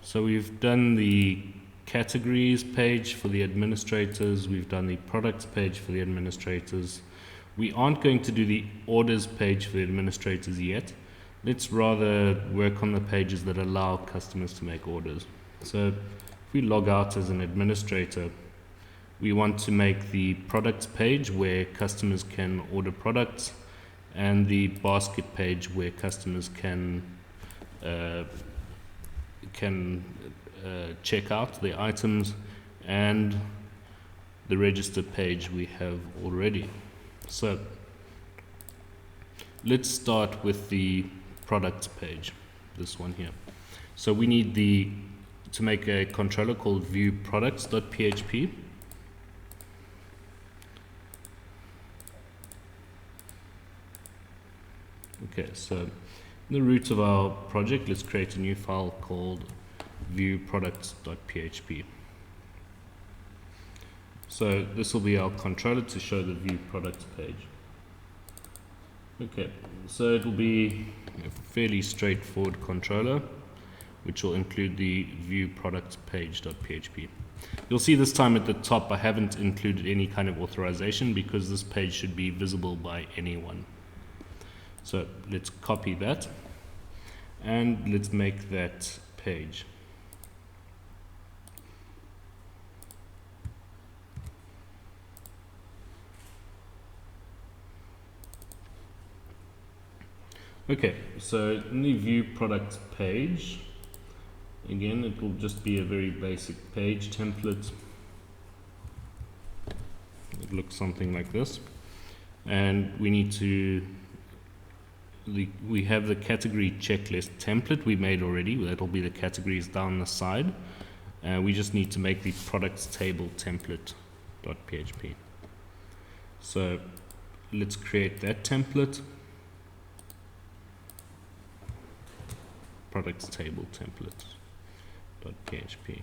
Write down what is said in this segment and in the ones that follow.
So we've done the categories page for the administrators, we've done the products page for the administrators. We aren't going to do the orders page for the administrators yet. Let's rather work on the pages that allow customers to make orders. So if we log out as an administrator, we want to make the products page where customers can order products, and the basket page where customers can check out the items, and the register page we have already. So let's start with the products page, this one here. So we need to make a controller called viewProducts.php. Okay, so in the root of our project, let's create a new file called viewProducts.php. So this will be our controller to show the view products page. Okay, so it will be a fairly straightforward controller, which will include the view products page.php. You'll see this time at the top I haven't included any kind of authorization because this page should be visible by anyone. So let's copy that and let's make that page. Okay, so in the view products page, again it will just be a very basic page template. It looks something like this, and we need to we have the category checklist template we made already. That will be the categories down the side. We just need to make the products table template.php. So let's create that template. Products table template.php.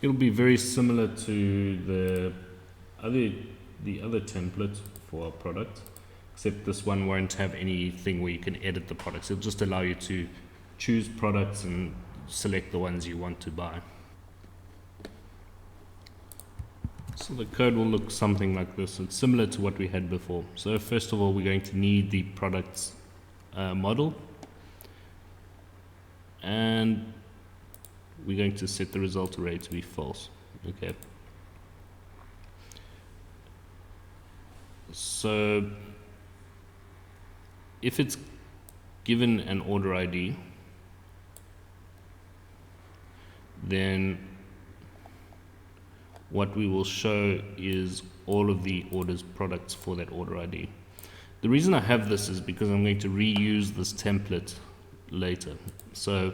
It'll be very similar to the other template for our product, except this one won't have anything where you can edit the products. It'll just allow you to choose products and select the ones you want to buy. So the code will look something like this. It's similar to what we had before. So first of all, we're going to need the products model, and we're going to set the result array to be false. Okay. So if it's given an order ID, then what we will show is all of the orders products for that order ID. The reason I have this is because I'm going to reuse this template later. So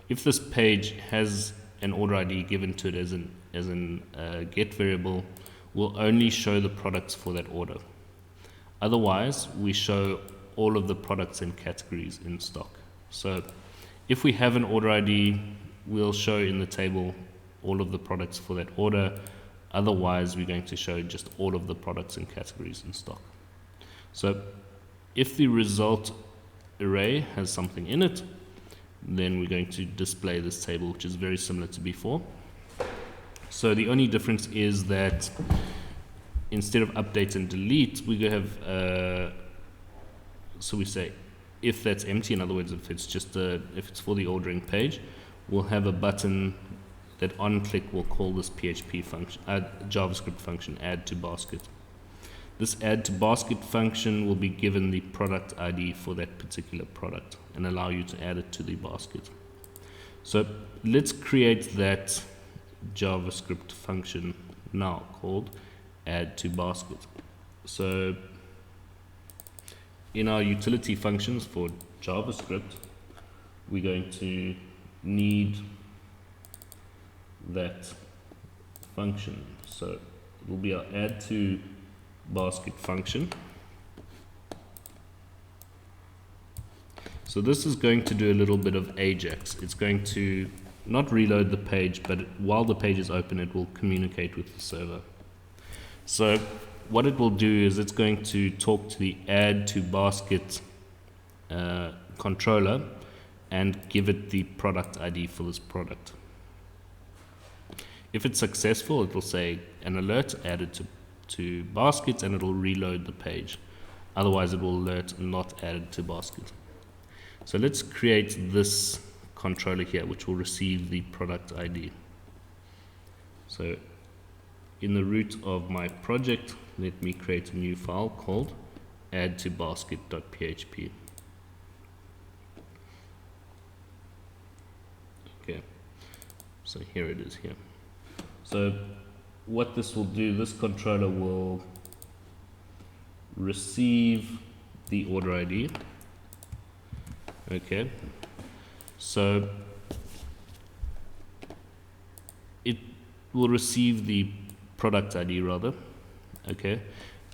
if this page has an order ID given to it as an get variable, we'll only show the products for that order. Otherwise, we show all of the products and categories in stock. So if we have an order ID, we'll show in the table all of the products for that order. Otherwise, we're going to show just all of the products and categories in stock. So if the result array has something in it, then we're going to display this table, which is very similar to before. So the only difference is that instead of update and delete, we have so we say if that's empty, in other words, if it's just if it's for the ordering page, we'll have a button that on click will call this PHP function, JavaScript function, add to basket. This add to basket function will be given the product ID for that particular product and allow you to add it to the basket. So let's create that JavaScript function now called add to basket. So in our utility functions for JavaScript, we're going to need that function. So it will be our add to basket function. So this is going to do a little bit of AJAX. It's going to not reload the page, but while the page is open, it will communicate with the server. So what it will do is it's going to talk to the add to basket controller and give it the product ID for this product. If it's successful, it will say an alert added to basket, and it will reload the page. Otherwise, it will alert not added to basket. So let's create this controller here, which will receive the product ID. So in the root of my project, let me create a new file called add-to-basket.php. Okay, so here it is here. So what this will do, this controller will receive the order ID. Okay, so it will receive the product ID rather. Okay,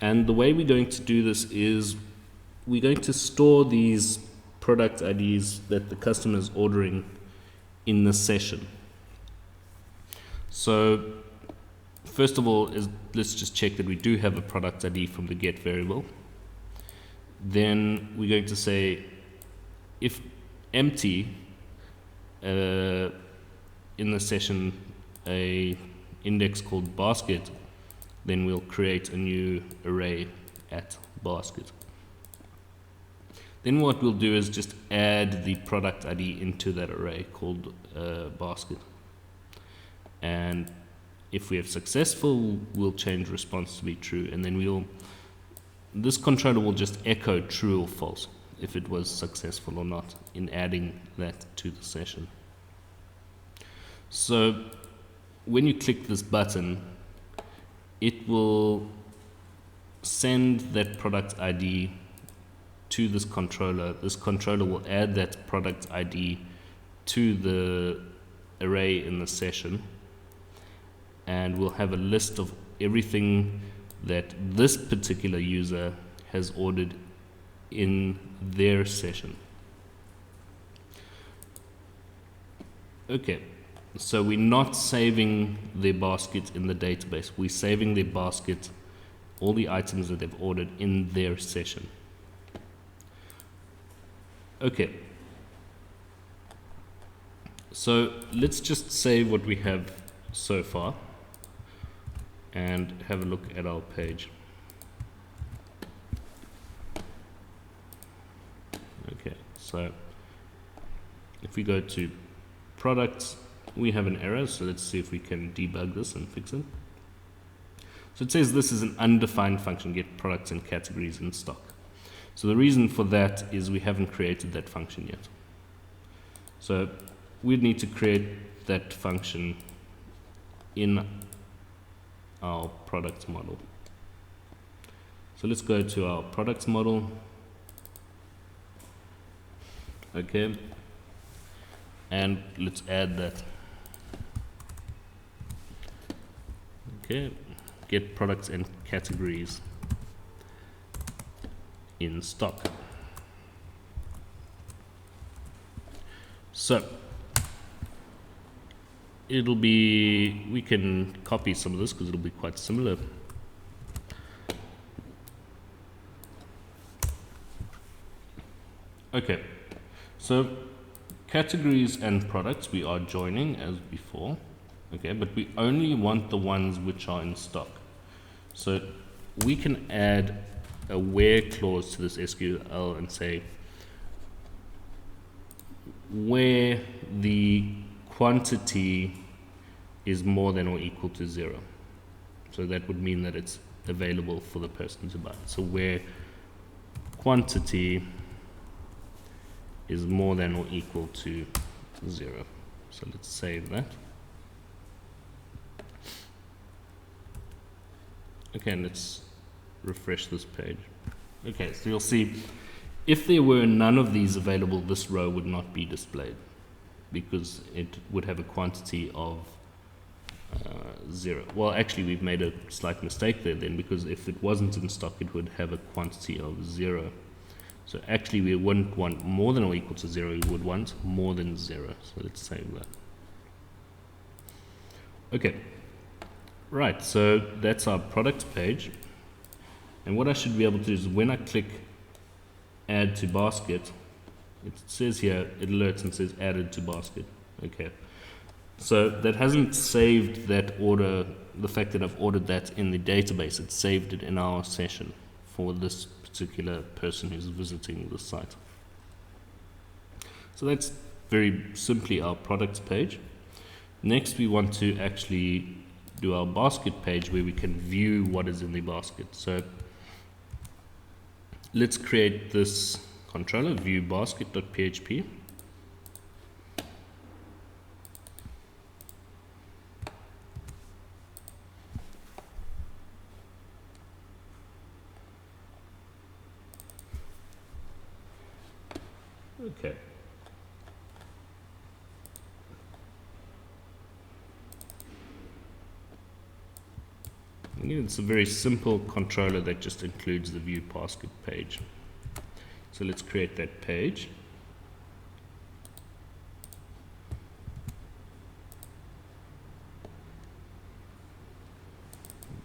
and the way we're going to do this is we're going to store these product IDs that the customer is ordering in the session. So first of all, let's just check that we do have a product ID from the get variable. Then we're going to say if empty in the session a index called basket, then we'll create a new array at basket. Then what we'll do is just add the product ID into that array called basket. And if we have successful, we'll change response to be true, and then this controller will just echo true or false if it was successful or not in adding that to the session. So when you click this button, it will send that product ID to this controller. This controller will add that product ID to the array in the session, and we'll have a list of everything that this particular user has ordered in their session. Okay, so we're not saving their basket in the database. We're saving their basket, all the items that they've ordered in their session. Okay, so let's just save what we have so far and have a look at our page. Okay, so if we go to products, we have an error, so let's see if we can debug this and fix it. So it says this is an undefined function, get products and categories in stock. So the reason for that is we haven't created that function yet. So we'd need to create that function in our product model. So let's go to our products model. Okay, and let's add that. Okay, get products and categories in stock. So we can copy some of this because it'll be quite similar. Okay, so categories and products we are joining as before. Okay, but we only want the ones which are in stock. So we can add a where clause to this SQL and say where the quantity is more than or equal to 0. So that would mean that it's available for the person to buy. So where quantity is more than or equal to 0. So let's save that. Okay, and let's refresh this page. Okay, so you'll see if there were none of these available, this row would not be displayed because it would have a quantity of 0. Well, actually, we've made a slight mistake there then, because if it wasn't in stock, it would have a quantity of 0. So actually, we wouldn't want more than or equal to 0, we would want more than 0. So let's save that. Okay. Right, so that's our product page. And what I should be able to do is when I click add to basket, It says here, it alerts and says added to basket. Okay. So that hasn't saved that order, the fact that I've ordered that in the database. It's saved it in our session for this particular person who's visiting the site. So that's very simply our products page. Next, we want to actually do our basket page where we can view what is in the basket. So let's create this controller, view basket.php. Okay. Again, it's a very simple controller that just includes the view basket page. So let's create that page.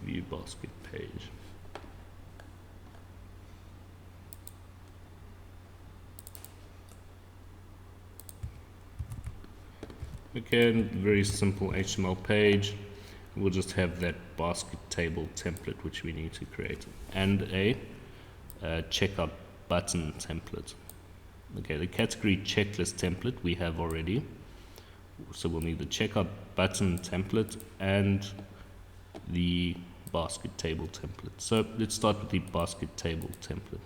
View basket page. Again, very simple HTML page. We'll just have that basket table template which we need to create, and a checkout button template. Okay, the category checklist template we have already, so we'll need the checkout button template and the basket table template. So let's start with the basket table template.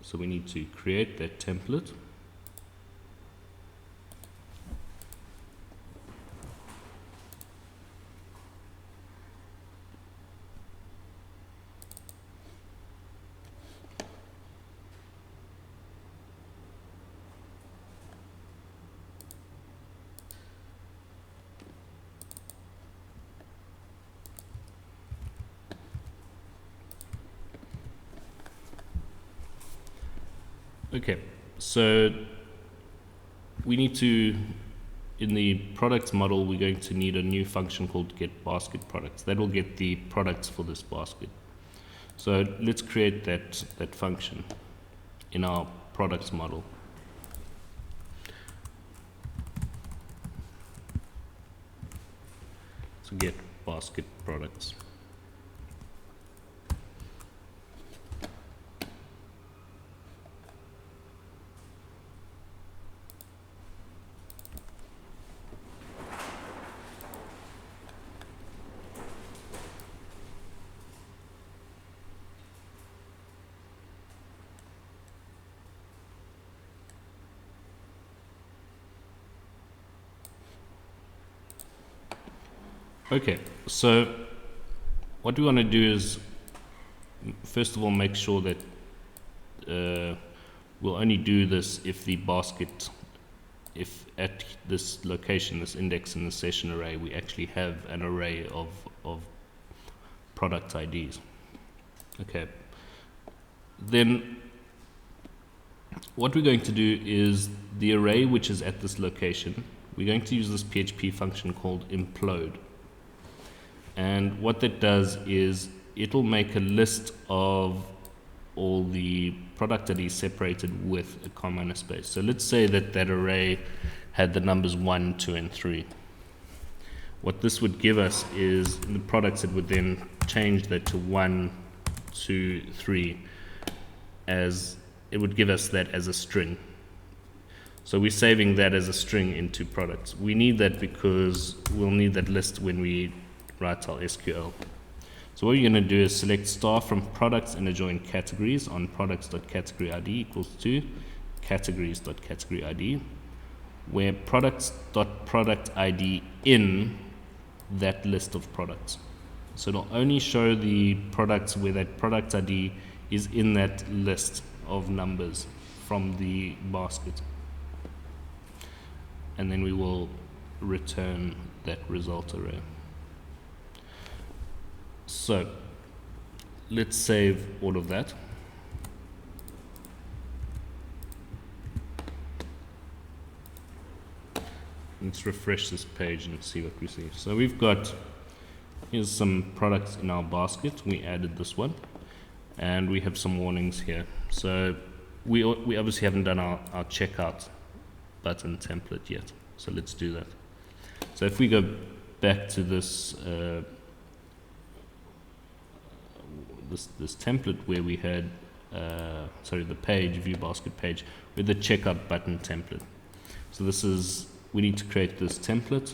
So we need to create that template. Okay, so we need to, in the products model, we're going to need a new function called get basket products. That will get the products for this basket. So let's create that function in our products model. So get basket products. Okay, so what we want to do is, first of all, make sure that we'll only do this if the basket, if at this location, this index in the session array, we actually have an array of product IDs. Okay, then what we're going to do is the array which is at this location, we're going to use this PHP function called implode. And what that does is it'll make a list of all the product IDs separated with a comma and a space. So let's say that that array had the numbers 1, 2, and 3. What this would give us is in the products, it would then change that to 1, 2, 3, as it would give us that as a string. So we're saving that as a string into products. We need that because we'll need that list when we write our SQL. So what you're going to do is select star from products and adjoin categories on products.categoryID equals to categories.categoryID, where products.productID in that list of products. So it'll only show the products where that product ID is in that list of numbers from the basket. And then we will return that result array. So let's save all of that. Let's refresh this page and see what we see. So we've got, here's some products in our basket. We added this one, and we have some warnings here. So we obviously haven't done our checkout button template yet. So let's do that. So if we go back to this this template where we had the page, view basket page, with the checkout button template. So we need to create this template.